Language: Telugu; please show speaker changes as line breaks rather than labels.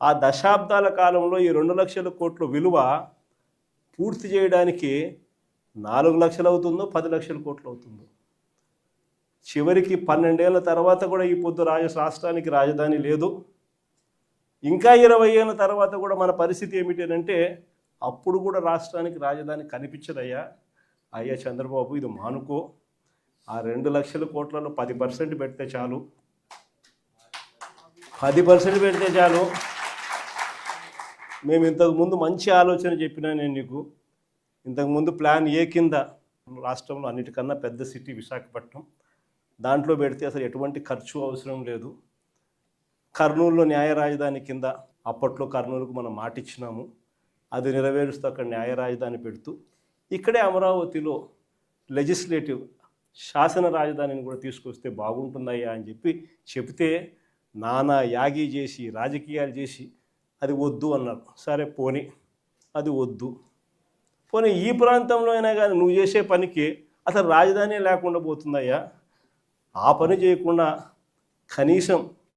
ఆ దశాబ్దాల కాలంలో ఈ 2 లక్షల కోట్ల విలువ పూర్తి చేయడానికి 4 లక్షలు అవుతుందో 10 లక్షల కోట్లు అవుతుందో, చివరికి 12 ఏళ్ళ తర్వాత కూడా ఈ పొద్దు రాష్ట్రానికి రాజధాని లేదు. ఇంకా 20 ఏళ్ళ తర్వాత కూడా మన పరిస్థితి ఏమిటి అంటే అప్పుడు కూడా రాష్ట్రానికి రాజధాని కనిపించదయ్యా. అయ్యా చంద్రబాబు, ఇది మానుకో. ఆ 2 లక్షల కోట్లలో 10% పెడితే చాలు, 10% పెడితే చాలు. మేము ఇంతకుముందు మంచి ఆలోచన చెప్పినా నేను నీకు. ఇంతకుముందు ప్లాన్ ఏ కింద రాష్ట్రంలో అన్నిటికన్నా పెద్ద సిటీ విశాఖపట్నం, దాంట్లో పెడితే అసలు ఎటువంటి ఖర్చు అవసరం లేదు. కర్నూలులో న్యాయ రాజధాని కింద అప్పట్లో కర్నూలుకు మనం మాటిచ్చినాము, అది నెరవేరుస్తూ అక్కడ న్యాయ రాజధాని పెడుతూ ఇక్కడే అమరావతిలో లెజిస్లేటివ్ శాసన రాజధానిని కూడా తీసుకొస్తే బాగుంటుందయ్యా అని చెప్తే నానా యాగి చేసి రాజకీయాలు చేసి అది వద్దు అన్నారు. సరే పోనీ, అది వద్దు. పోనీ ఈ ప్రాంతంలో అయినా కానీ నువ్వు చేసే పనికి అసలు రాజధాని లేకుండా పోతుందయ్యా. ఆ పని చేయకుండా కనీసం